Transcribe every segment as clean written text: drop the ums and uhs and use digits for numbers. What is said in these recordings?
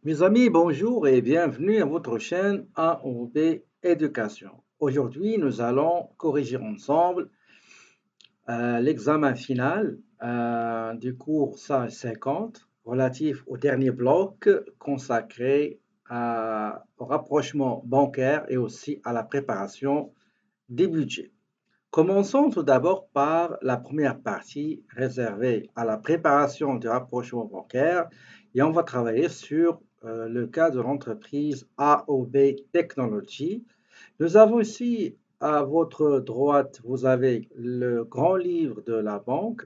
Mes amis, bonjour et bienvenue à votre chaîne AOB Éducation. Aujourd'hui, nous allons corriger ensemble l'examen final du cours SAGE 50 relatif au dernier bloc consacré au rapprochement bancaire et aussi à la préparation des budgets. Commençons tout d'abord par la première partie réservée à la préparation du rapprochement bancaire et on va travailler sur le cas de l'entreprise AOB Technology. Nous avons ici à votre droite, vous avez le grand livre de la banque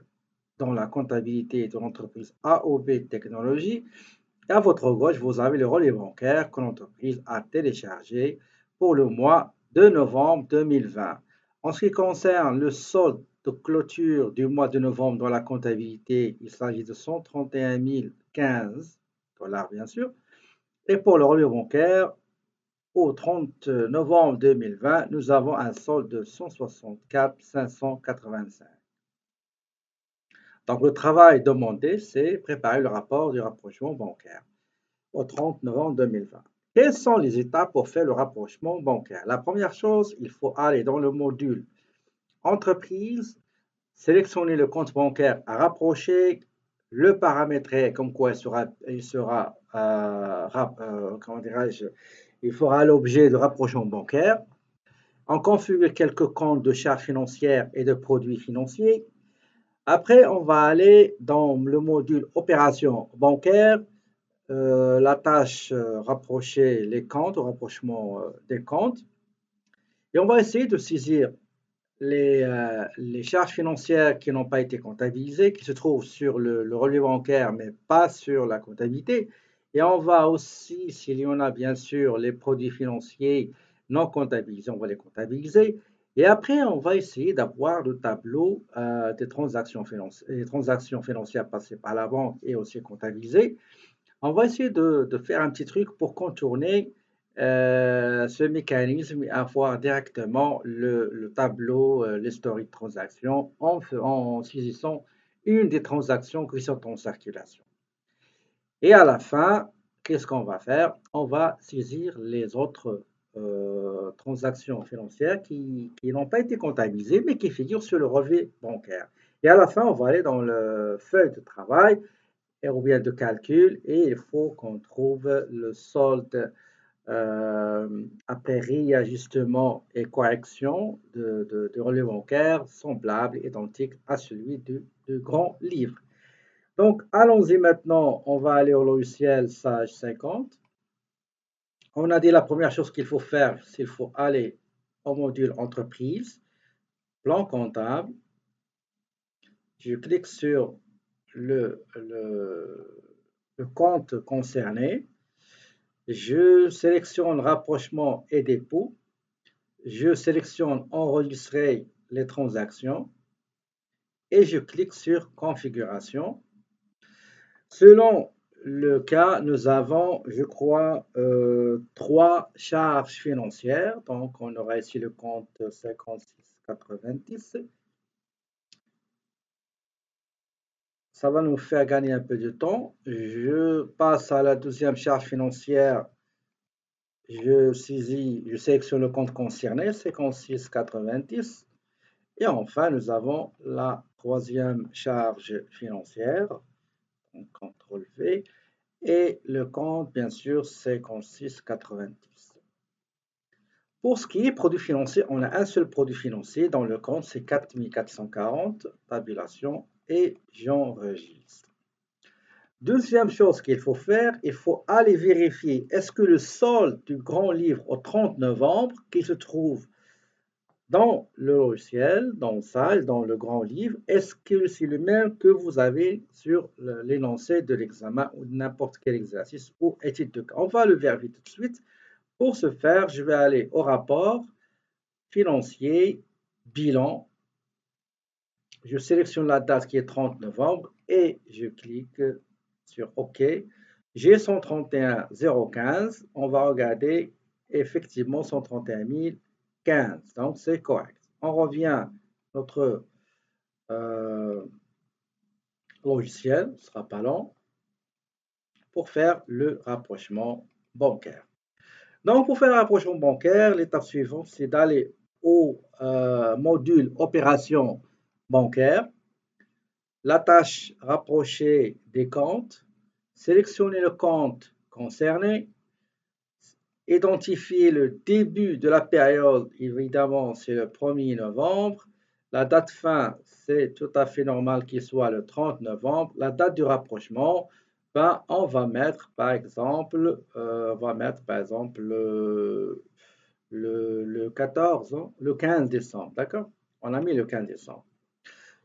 dans la comptabilité de l'entreprise AOB Technology et à votre gauche, vous avez le relevé bancaire que l'entreprise a téléchargé pour le mois de novembre 2020. En ce qui concerne le solde de clôture du mois de novembre dans la comptabilité, il s'agit de 131 015 dollars, bien sûr. Et pour le relevé bancaire, au 30 novembre 2020, nous avons un solde de 164 585. Donc, le travail demandé, c'est préparer le rapport du rapprochement bancaire au 30 novembre 2020. Quelles sont les étapes pour faire le rapprochement bancaire? La première chose, il faut aller dans le module entreprise, sélectionner le compte bancaire à rapprocher, le paramétrer comme quoi il sera comment dirais-je, il fera l'objet de rapprochement bancaire. On configure quelques comptes de charges financières et de produits financiers. Après, on va aller dans le module opération bancaire, la tâche rapprocher les comptes, au rapprochement des comptes. Et on va essayer de saisir les charges financières qui n'ont pas été comptabilisées, qui se trouvent sur le relevé bancaire, mais pas sur la comptabilité. Et on va aussi, s'il y en a bien sûr, les produits financiers non comptabilisés, on va les comptabiliser. Et après, on va essayer d'avoir le tableau des transactions financières passées par la banque et aussi comptabilisées. On va essayer de faire un petit truc pour contourner ce mécanisme et avoir directement le tableau, l'historique de transaction en saisissant une des transactions qui sont en circulation. Et à la fin, qu'est-ce qu'on va faire? On va saisir les autres transactions financières qui n'ont pas été comptabilisées, mais qui figurent sur le relevé bancaire. Et à la fin, on va aller dans le feuille de travail ou bien de calcul et il faut qu'on trouve le solde après réajustement et correction de relevé bancaire semblable, identique à celui du grand livre. Donc, allons-y maintenant, on va aller au logiciel Sage 50. On a dit la première chose qu'il faut faire, c'est qu'il faut aller au module entreprise, plan comptable. Je clique sur le compte concerné. Je sélectionne rapprochement et dépôt. Je sélectionne enregistrer les transactions et je clique sur configuration. Selon le cas, nous avons, je crois, trois charges financières. Donc, on aura ici le compte 5690. Ça va nous faire gagner un peu de temps. Je passe à la deuxième charge financière. Je sélectionne le compte concerné, 5690. Et enfin, nous avons la troisième charge financière, donc CTRL V, et le compte, bien sûr, 5690. Pour ce qui est produit financier, on a un seul produit financier dans le compte, c'est 4440, tabulation, et j'enregistre. Deuxième chose qu'il faut faire, il faut aller vérifier est-ce que le solde du grand livre au 30 novembre qui se trouve dans le logiciel, dans Sage, dans le grand livre, est-ce que c'est le même que vous avez sur l'énoncé de l'examen ou n'importe quel exercice ou étude de cas? On va le vérifier tout de suite. Pour ce faire, je vais aller au rapport financier, bilan. Je sélectionne la date qui est 30 novembre et je clique sur OK. J'ai 131 015. On va regarder effectivement 131 015. Donc, c'est correct. On revient à notre logiciel, ce ne sera pas long. pour faire le rapprochement bancaire. Donc, pour faire le rapprochement bancaire, l'étape suivante, c'est d'aller au module opération bancaire, la tâche rapprocher des comptes, sélectionner le compte concerné, identifier le début de la période, évidemment, c'est le 1er novembre. La date fin, c'est tout à fait normal qu'il soit le 30 novembre. La date du rapprochement, ben, on va mettre par exemple, le 14, hein, le 15 décembre, d'accord? On a mis le 15 décembre.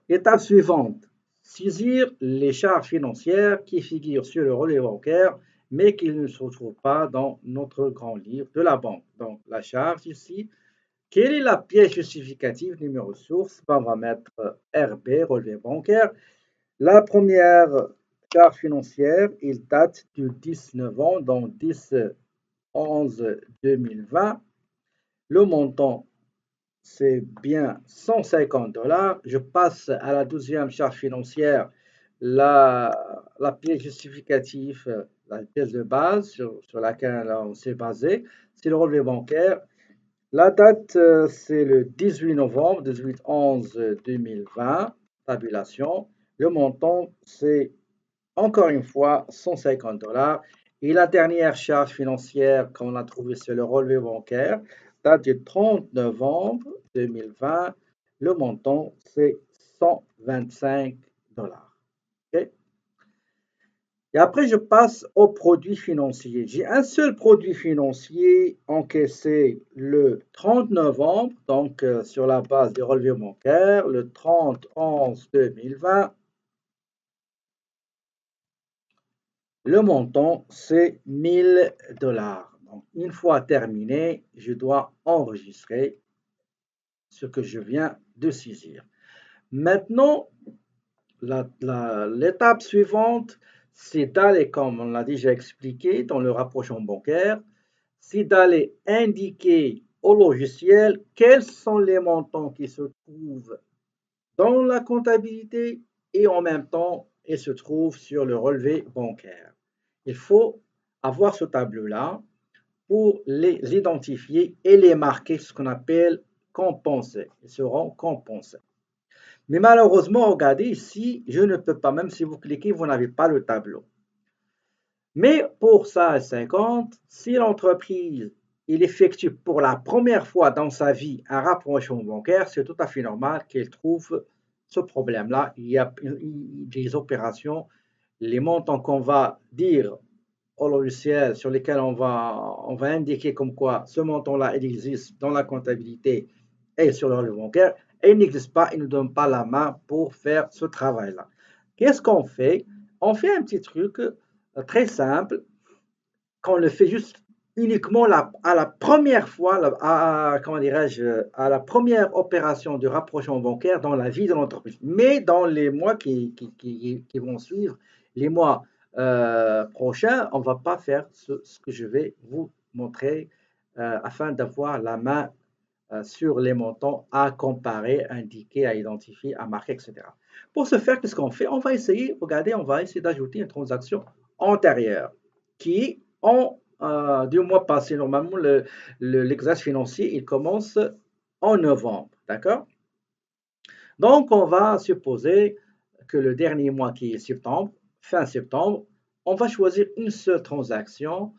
Étape suivante, saisir les charges financières qui figurent sur le relevé bancaire, mais qui ne se retrouvent pas dans notre grand livre de la banque. Donc, la charge ici, quelle est la pièce justificative numéro source? Ben, on va mettre RB, relevé bancaire. La première charge financière, il date du 10 novembre, donc 10-11-2020. Le montant, c'est bien 150 $. Je passe à la deuxième charge financière, la pièce justificative, la pièce de base sur laquelle on s'est basé, c'est le relevé bancaire. La date, c'est le 18 novembre, 18-11-2020, tabulation. Le montant, c'est encore une fois 150 $. Et la dernière charge financière qu'on a trouvée sur le relevé bancaire date du 30 novembre 2020. Le montant, c'est 125 $. Okay? Et après, je passe aux produits financiers. J'ai un seul produit financier encaissé le 30 novembre, donc sur la base des relevés bancaires, le 30-11-2020. Le montant, c'est 1000 $. Donc, une fois terminé, je dois enregistrer ce que je viens de saisir. Maintenant, l'étape suivante, c'est d'aller, comme on l'a déjà expliqué dans le rapprochement bancaire, c'est d'aller indiquer au logiciel quels sont les montants qui se trouvent dans la comptabilité et en même temps, ils se trouvent sur le relevé bancaire. Il faut avoir ce tableau-là pour les identifier et les marquer, ce qu'on appelle compenser. Ils seront compensés. Mais malheureusement, regardez ici, je ne peux pas, même si vous cliquez, vous n'avez pas le tableau. Mais pour ça, 50, si l'entreprise il effectue pour la première fois dans sa vie un rapprochement bancaire, c'est tout à fait normal qu'elle trouve ce problème-là. Il y a des opérations, les montants qu'on va dire au logiciel sur lesquels on va indiquer comme quoi ce montant-là, il existe dans la comptabilité et sur le relevé bancaire, et il n'existe pas, il ne nous donne pas la main pour faire ce travail-là. Qu'est-ce qu'on fait? On fait un petit truc très simple, qu'on le fait juste uniquement à la première fois, comment dirais-je, à la première opération de rapprochement bancaire dans la vie de l'entreprise. Mais dans les mois qui vont suivre, les mois prochains, on ne va pas faire ce que je vais vous montrer afin d'avoir la main sur les montants à comparer, à indiquer, à identifier, à marquer, etc. Pour ce faire, qu'est-ce qu'on fait? On va essayer, regardez, on va essayer d'ajouter une transaction antérieure qui, du mois passé, normalement, l'exercice financier, il commence en novembre, d'accord? Donc, on va supposer que le dernier mois qui est septembre, fin septembre, on va choisir une seule transaction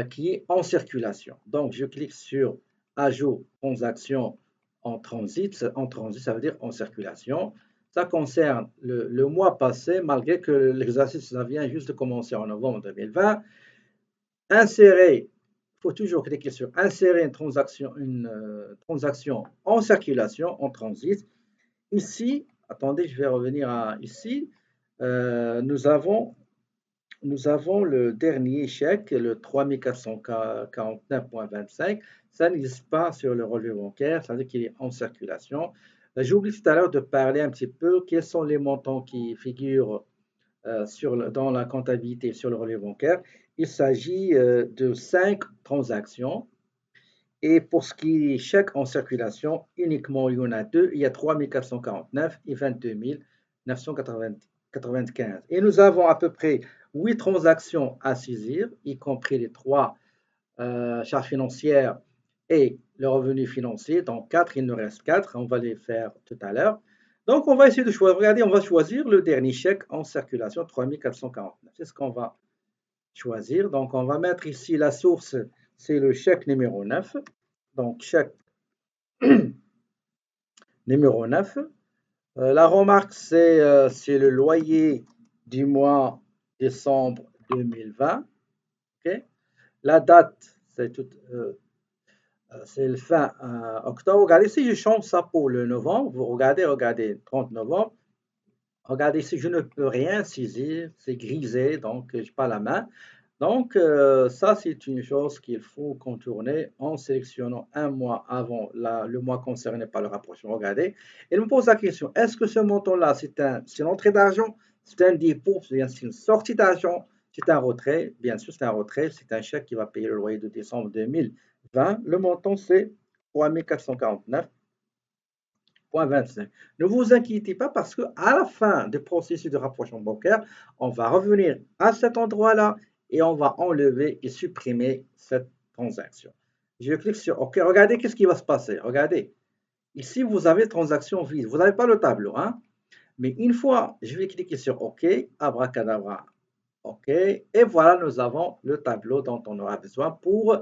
qui est en circulation. Donc, je clique sur Ajout transaction en transit. En transit, ça veut dire en circulation. Ça concerne le mois passé, malgré que l'exercice ça vient juste de commencer en novembre 2020. Insérer, il faut toujours cliquer sur Insérer une transaction en circulation, en transit. Ici, attendez, je vais revenir à ici. Nous avons le dernier chèque, le 3449,25. Ça n'existe pas sur le relevé bancaire, ça veut dire qu'il est en circulation. J'ai oublié tout à l'heure de parler un petit peu quels sont les montants qui figurent dans la comptabilité sur le relevé bancaire. Il s'agit de 5 transactions. Et pour ce qui est chèques en circulation, uniquement il y en a deux. Il y a 3449 et 22 990. 95. Et nous avons à peu près 8 transactions à saisir, y compris les 3 charges financières et le revenu financier. Donc 4, il nous reste 4. On va les faire tout à l'heure. Donc on va essayer de choisir. Regardez, on va choisir le dernier chèque en circulation, 3449. C'est ce qu'on va choisir. Donc on va mettre ici la source, c'est le chèque numéro 9. Donc chèque numéro 9. La remarque, c'est le loyer du mois décembre 2020. Okay. La date, c'est le fin octobre. Regardez, si je change ça pour le novembre, vous regardez, 30 novembre. Regardez, si je ne peux rien saisir, c'est grisé, donc je n'ai pas la main. Donc, ça, c'est une chose qu'il faut contourner en sélectionnant un mois avant le mois concerné par le rapprochement. Regardez. Il me pose la question, est-ce que ce montant-là, c'est une entrée d'argent, c'est un dépôt, c'est une sortie d'argent, c'est un retrait? Bien sûr, c'est un retrait, c'est un chèque qui va payer le loyer de décembre 2020. Le montant, c'est 3449,25. Ne vous inquiétez pas parce qu'à la fin du processus de rapprochement bancaire, on va revenir à cet endroit-là et on va enlever et supprimer cette transaction. Je clique sur OK. Regardez qu'est-ce qui va se passer. Regardez. Ici, vous avez transaction vide. Vous n'avez pas le tableau. Hein? Mais une fois, je vais cliquer sur OK. Abracadabra. OK. Et voilà, nous avons le tableau dont on aura besoin pour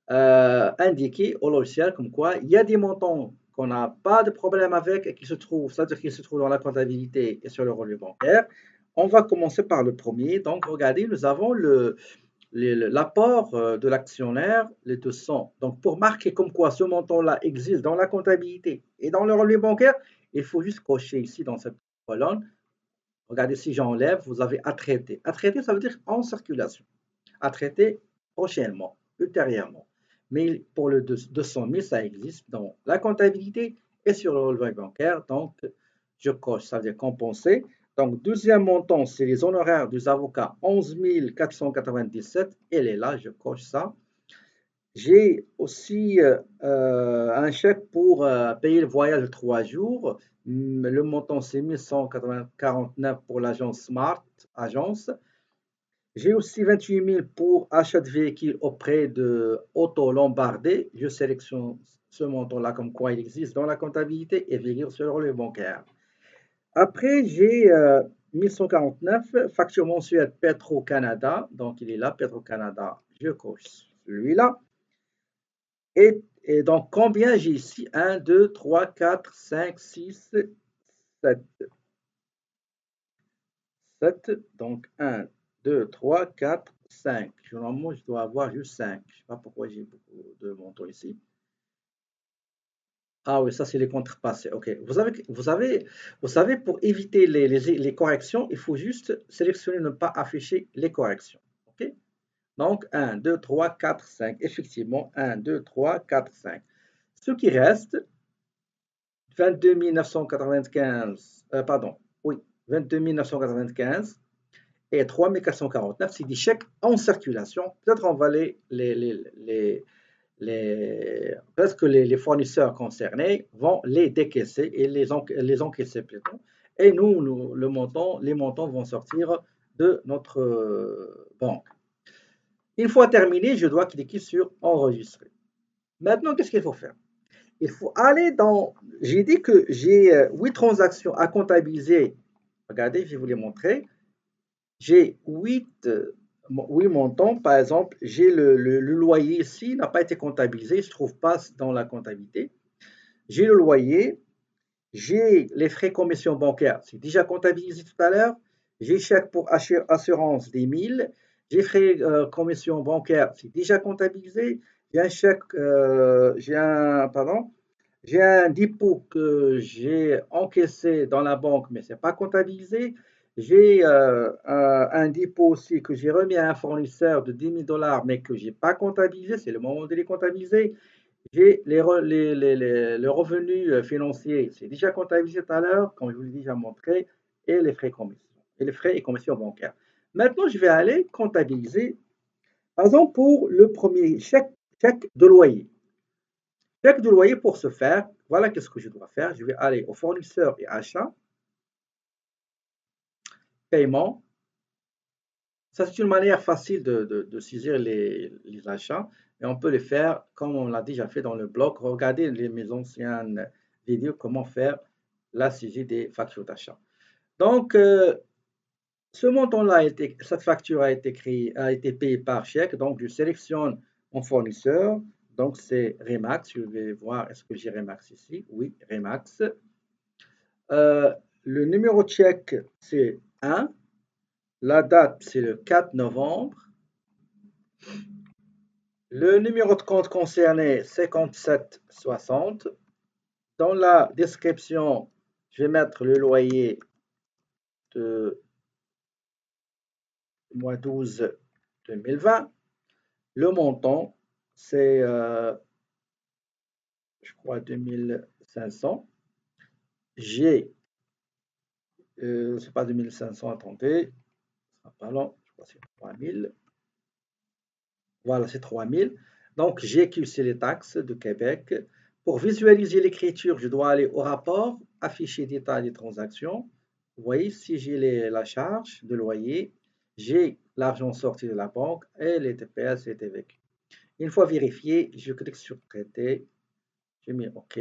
indiquer au logiciel comme quoi il y a des montants qu'on n'a pas de problème avec et qui se trouvent, c'est-à-dire qu'ils se trouvent dans la comptabilité et sur le relevé bancaire. On va commencer par le premier. Donc, regardez, nous avons l'apport de l'actionnaire, les 200. Donc, pour marquer comme quoi ce montant-là existe dans la comptabilité et dans le relevé bancaire, il faut juste cocher ici dans cette colonne. Regardez, si j'enlève, vous avez à traiter. À traiter, ça veut dire en circulation. À traiter prochainement, ultérieurement. Mais pour le 200 000, ça existe dans la comptabilité et sur le relevé bancaire. Donc, je coche, ça veut dire compenser. Donc, deuxième montant, c'est les honoraires des avocats, 11 497. Elle est là, je coche ça. J'ai aussi un chèque pour payer le voyage de 3 jours. Le montant, c'est 1149 pour l'agence Smart Agence. J'ai aussi 28 000 pour achat de véhicules auprès de Auto Lombardé. Je sélectionne ce montant-là comme quoi il existe dans la comptabilité et vérifier sur le relevé bancaire. Après, j'ai 1149, facture mensuelle Petro-Canada. Donc, il est là, Petro-Canada. Je coche celui-là. Et donc, combien j'ai ici? 1, 2, 3, 4, 5, 6, 7. 7. Donc, 1, 2, 3, 4, 5. Normalement, je dois avoir juste 5. Je ne sais pas pourquoi j'ai beaucoup de montants ici. Ah oui, ça, c'est les contrepassés. OK. Vous savez, pour éviter les corrections, il faut juste sélectionner ne pas afficher les corrections. OK? Donc, 1, 2, 3, 4, 5. Effectivement, 1, 2, 3, 4, 5. Ce qui reste, 22 995, pardon, oui, 22 995 et 3 449, c'est des chèques en circulation. Peut-être on va peut-être que les fournisseurs concernés vont les décaisser et les encaisser plutôt. Et nous, les montants vont sortir de notre banque. Une fois terminé, je dois cliquer sur enregistrer. Maintenant, qu'est-ce qu'il faut faire? Il faut aller dans. J'ai dit que j'ai 8 transactions à comptabiliser. Regardez, je vais vous les montrer. J'ai 8 montants. Par exemple, j'ai le loyer ici, n'a pas été comptabilisé, il ne se trouve pas dans la comptabilité. J'ai le loyer, j'ai les frais commission bancaire, c'est déjà comptabilisé tout à l'heure. J'ai chèque pour assurance des 1000. J'ai frais commission bancaire, c'est déjà comptabilisé. J'ai un chèque, j'ai un dépôt que j'ai encaissé dans la banque, mais ce n'est pas comptabilisé. J'ai un dépôt aussi que j'ai remis à un fournisseur de 10 000 dollars, mais que je n'ai pas comptabilisé. C'est le moment de les comptabiliser. J'ai le revenu financier, c'est déjà comptabilisé tout à l'heure, comme je vous l'ai déjà montré, et les frais commission, et les frais et commissions bancaires. Maintenant, je vais aller comptabiliser, par exemple, pour le premier chèque de loyer. Chèque de loyer, pour ce faire, voilà qu'est-ce que je dois faire. Je vais aller au fournisseur et achat. paiement. Ça, c'est une manière facile de saisir les achats et on peut les faire comme on l'a déjà fait dans le blog. Regardez mes anciennes vidéos comment faire la saisie des factures d'achat. Donc, ce montant-là, cette facture a été payée par chèque. Donc, je sélectionne mon fournisseur. Donc, c'est Remax. Je vais voir, est-ce que j'ai Remax ici? Oui, Remax. Le numéro de chèque, c'est 1. La date, c'est le 4 novembre. Le numéro de compte concerné, 5760. Dans la description, je vais mettre le loyer de mois 12 2020. Le montant, c'est, je crois, 2500. J'ai, c'est pas 2500, attendez, ce sera pas long, je crois que c'est 3000. Voilà, c'est 3000. Donc, GQ, c'est les taxes de Québec. Pour visualiser l'écriture, je dois aller au rapport, afficher détail des transactions. Vous voyez, si j'ai la charge de loyer, j'ai l'argent sorti de la banque et les TPS et les TVQ. Une fois vérifié, je clique sur traiter. J'ai mis OK.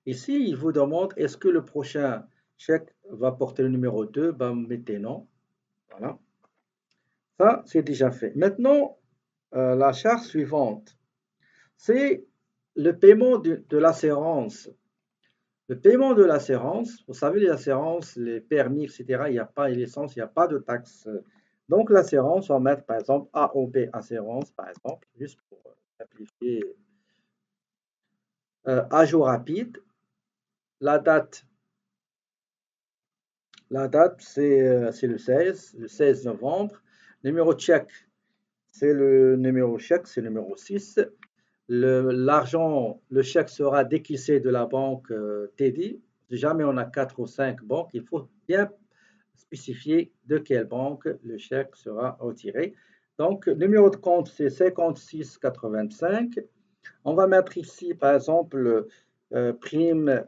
Ici, il vous demande est-ce que le prochain chèque va porter le numéro 2? Ben, mettez non. Voilà. Ça, c'est déjà fait. Maintenant, la charge suivante, c'est le paiement de l'assurance. Le paiement de l'assurance, vous savez, les assurances, les permis, etc., il n'y a pas, et l'essence, il n'y a pas de taxe. Donc, l'assurance, on va mettre par exemple AOB Assurance, par exemple, juste pour simplifier. Ajout rapide. La date, c'est le 16 novembre. Numéro de chèque, c'est le numéro chèque, c'est le numéro 6. L'argent, le chèque sera décaissé de la banque TD. Si jamais on a 4 ou 5 banques, il faut bien spécifier de quelle banque le chèque sera retiré. Donc, numéro de compte, c'est 5685. On va mettre ici, par exemple, prime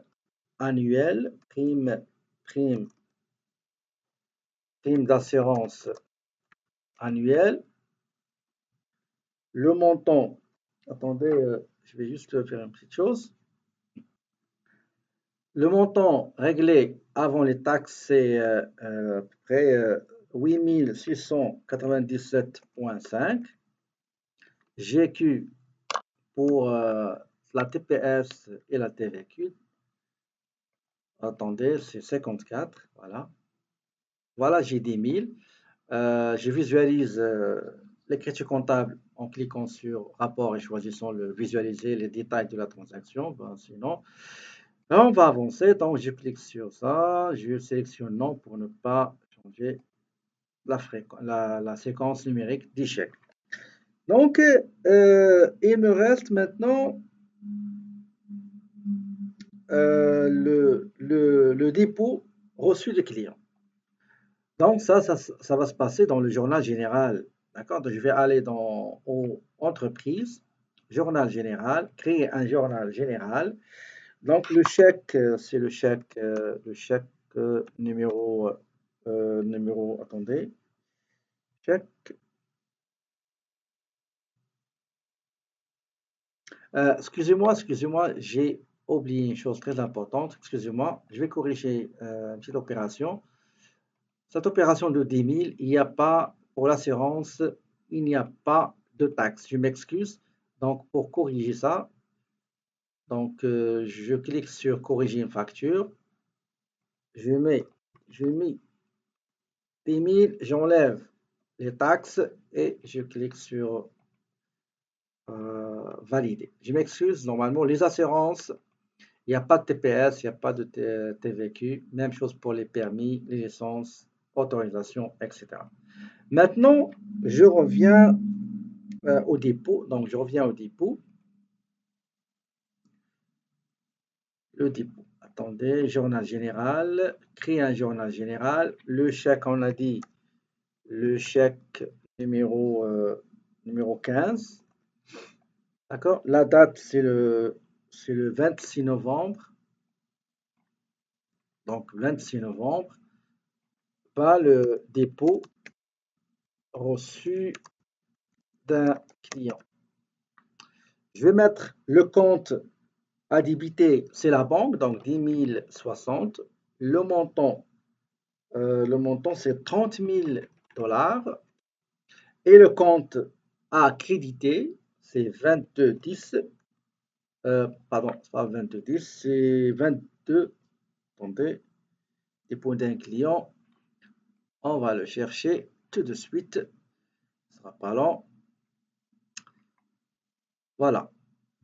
annuelle, prime d'assurance annuelle. Le montant, attendez, je vais juste faire une petite chose. Le montant réglé avant les taxes, c'est à peu près 8697,5. GQ pour la TPS et la TVQ. Attendez, c'est 54. Voilà. Voilà, j'ai 10 000. Je visualise l'écriture comptable en cliquant sur rapport et choisissant le visualiser les détails de la transaction. Ben, sinon, on va avancer. Donc, je clique sur ça. Je sélectionne non pour ne pas changer la séquence numérique des chèques. Donc, il me reste maintenant le dépôt reçu du client. Donc, ça va se passer dans le journal général. D'accord? Donc, je vais aller dans entreprise, journal général, créer un journal général. Donc, le chèque, c'est le chèque numéro, attendez, chèque. Excusez-moi, j'ai oublié une chose très importante. Excusez-moi, je vais corriger une petite opération. Cette opération de 10 000, il n'y a pas, pour l'assurance, il n'y a pas de taxe. Je m'excuse. Donc, pour corriger ça, donc, je clique sur corriger une facture. Je mets 10 000, j'enlève les taxes et je clique sur valider. Je m'excuse, normalement, les assurances, il n'y a pas de TPS, il n'y a pas de TVQ. Même chose pour les permis, les licences, autorisation, etc. Maintenant, je reviens au dépôt. Donc, je reviens au dépôt. Le dépôt. Attendez, journal général. Créer un journal général. Le chèque, on a dit, le chèque numéro 15. D'accord? La date, c'est le 26 novembre. Donc, 26 novembre. pas le dépôt reçu d'un client. Je vais mettre le compte à débiter, c'est la banque, donc 10 060. Le montant c'est 30 000 $. Et le compte à créditer, c'est 2210. Pardon, c'est pas 2210, c'est 22. Attendez, dépôt d'un client. On va le chercher tout de suite. Ce ne sera pas long. Voilà.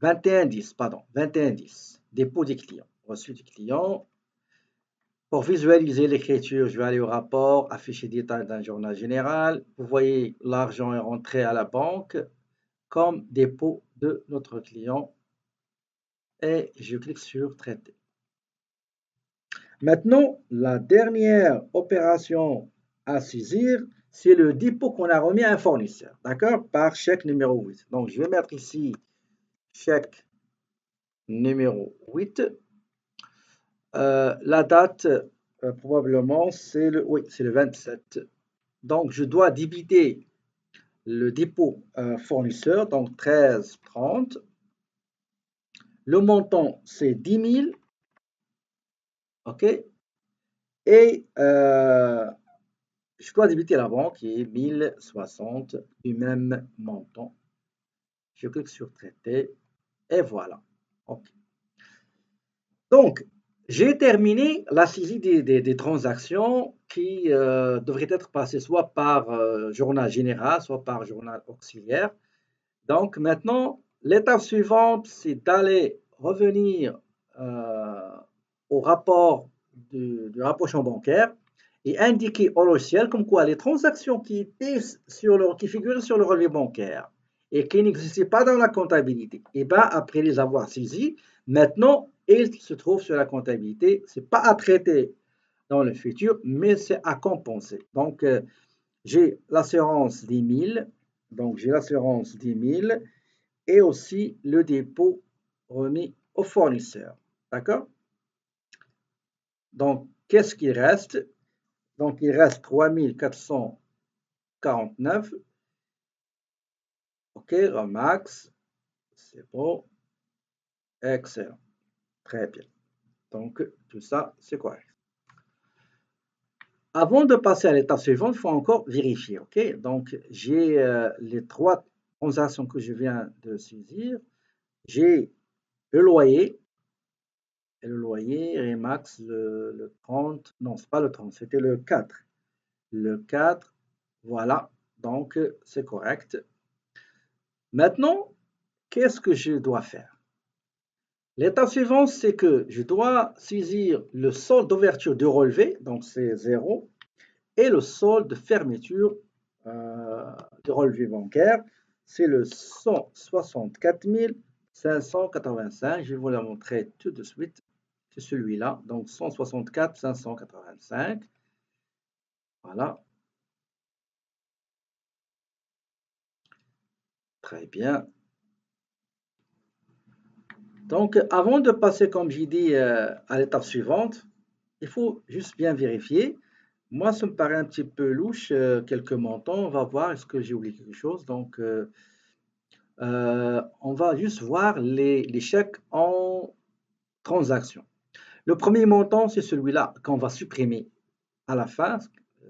2110, pardon, 2110. Dépôt des clients. Reçu du client. Pour visualiser l'écriture, je vais aller au rapport, afficher détail d'un journal général. Vous voyez, l'argent est rentré à la banque comme dépôt de notre client. Et je clique sur traiter. Maintenant, la dernière opération à saisir, c'est le dépôt qu'on a remis à un fournisseur, d'accord, par chèque numéro 8. Donc, je vais mettre ici chèque numéro 8. La date, probablement, c'est le 27. Donc, je dois débiter le dépôt fournisseur, donc 13,30. Le montant, c'est 10 000. OK. Et je dois débiter la banque qui est 1060 du même montant. Je clique sur traiter et voilà. OK. Donc, j'ai terminé la saisie des transactions qui devraient être passées soit par journal général, soit par journal auxiliaire. Donc, maintenant, l'étape suivante, c'est d'aller revenir au rapport du rapprochement bancaire et indiquer au logiciel comme quoi les transactions qui figuraient sur le relevé bancaire et qui n'existaient pas dans la comptabilité, et bien après les avoir saisies, maintenant, ils se trouvent sur la comptabilité. Ce n'est pas à traiter dans le futur, mais c'est à compenser. Donc, j'ai l'assurance 10 000. Donc, j'ai l'assurance 10 000 et aussi le dépôt remis au fournisseur. D'accord? Donc, qu'est-ce qu'il reste? Donc, il reste 3449. OK, Remax. C'est bon. Excellent. Très bien. Donc, tout ça, c'est correct. Avant de passer à l'étape suivante, il faut encore vérifier. OK? Donc, j'ai les 3 transactions que je viens de saisir. J'ai le loyer. Et le loyer, Remax, le 30. Non, ce n'est pas le 30, c'était le 4. Le 4, voilà. Donc, c'est correct. Maintenant, qu'est-ce que je dois faire? L'étape suivante, c'est que je dois saisir le solde d'ouverture du relevé, donc c'est 0, et le solde de fermeture du relevé bancaire, c'est le 164 585. Je vais vous la montrer tout de suite. C'est celui-là, donc 164 585. Voilà. Très bien. Donc, avant de passer, comme j'ai dit, à l'étape suivante, il faut juste bien vérifier. Moi, ça me paraît un petit peu louche, quelques montants. On va voir, est-ce que j'ai oublié quelque chose? Donc, on va juste voir les chèques en transaction. Le premier montant, c'est celui-là qu'on va supprimer à la fin.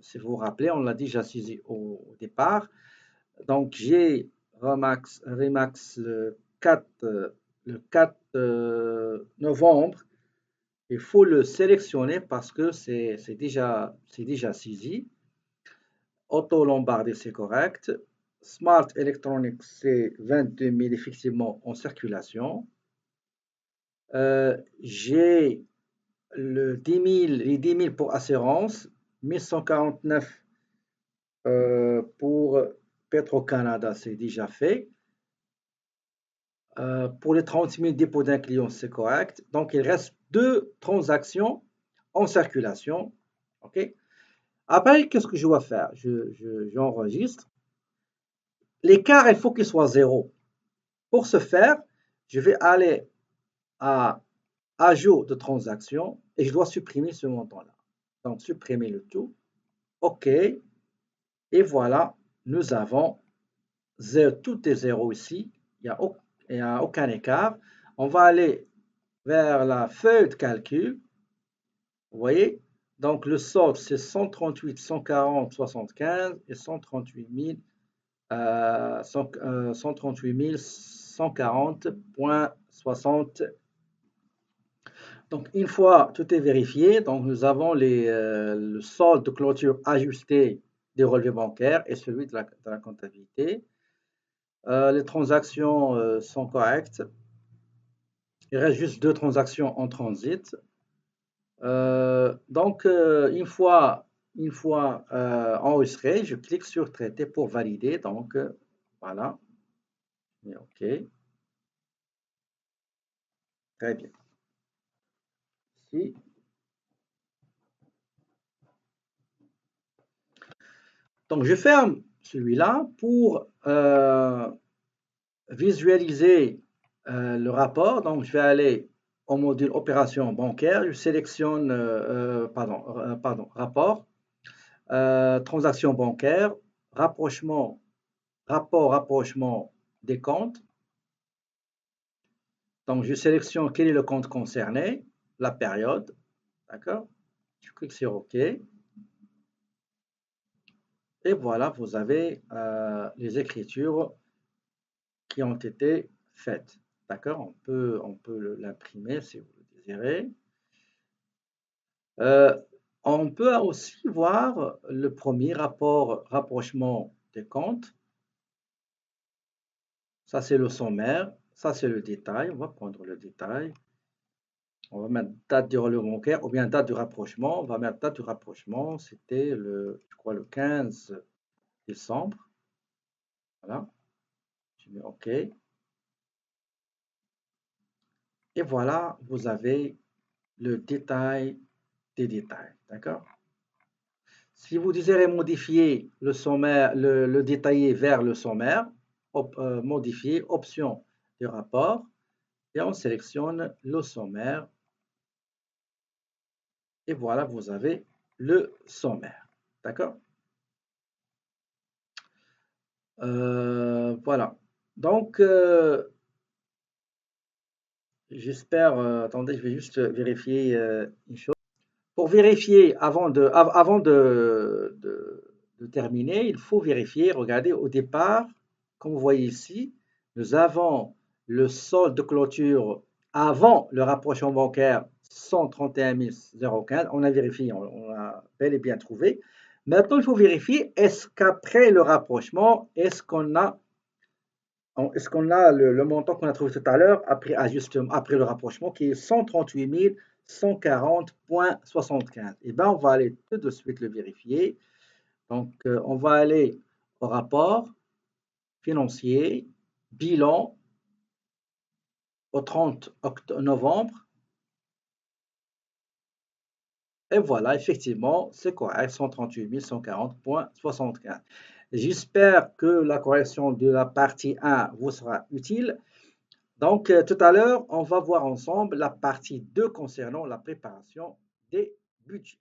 Si vous vous rappelez, on l'a déjà saisi au départ. Donc, j'ai Remax le 4 novembre. Il faut le sélectionner parce que c'est déjà saisi. Auto Lombardé, c'est correct. Smart Electronics, c'est 22 000 effectivement en circulation. J'ai les 10 000 pour assurance, 1149 pour Petro-Canada, c'est déjà fait. Pour les 30 000 dépôts d'un client, c'est correct. Donc, il reste 2 transactions en circulation. OK? Après, qu'est-ce que je dois faire? J'enregistre. L'écart, il faut qu'il soit 0. Pour ce faire, je vais aller à ajout de transaction et je dois supprimer ce montant-là. Donc, supprimer le tout. OK. Et voilà, nous avons tout est 0 ici. Il n'y a aucun écart. On va aller vers la feuille de calcul. Vous voyez? Donc, le solde, c'est 138 140 75 et 138 140,60. Donc, une fois tout est vérifié, donc nous avons le solde de clôture ajusté des relevés bancaires et celui de la comptabilité. Les transactions sont correctes. Il reste juste 2 transactions en transit. Donc, une fois enregistré, je clique sur traiter pour valider. Donc, voilà. Et OK. Très bien. Ici. Donc, je ferme celui-là pour visualiser le rapport. Donc, je vais aller au module opération bancaire. Je sélectionne, pardon, rapport, transaction bancaire, rapprochement, rapprochement des comptes. Donc, je sélectionne quel est le compte concerné, la période, d'accord? Je clique sur OK. Et voilà, vous avez les écritures qui ont été faites. D'accord? On peut l'imprimer si vous le désirez. On peut aussi voir le premier rapport rapprochement des comptes. Ça, c'est le sommaire. Ça, c'est le détail. On va prendre le détail. On va mettre date du relevé bancaire ou bien date du rapprochement. On va mettre date du rapprochement. C'était je crois, le 15 décembre. Voilà. Je mets OK. Et voilà, vous avez le détail des détails. D'accord? Si vous désirez modifier le sommaire, le détaillé vers le sommaire, modifier option du rapport et on sélectionne le sommaire. Et voilà, vous avez le sommaire. D'accord? Voilà. Donc, j'espère. Attendez, je vais juste vérifier une chose. Pour vérifier, avant de terminer, il faut vérifier. Regardez, au départ, comme vous voyez ici, nous avons le solde de clôture avant le rapprochement bancaire 131 015. On a vérifié, on a bel et bien trouvé. Maintenant, il faut vérifier, est-ce qu'après le rapprochement, est-ce qu'on a le montant qu'on a trouvé tout à l'heure après après le rapprochement qui est 138 140,75. Eh bien, on va aller tout de suite le vérifier. Donc, on va aller au rapport financier, bilan au 30 novembre. Et voilà, effectivement, c'est correct, 138 140,75. J'espère que la correction de la partie 1 vous sera utile. Donc, tout à l'heure, on va voir ensemble la partie 2 concernant la préparation des budgets.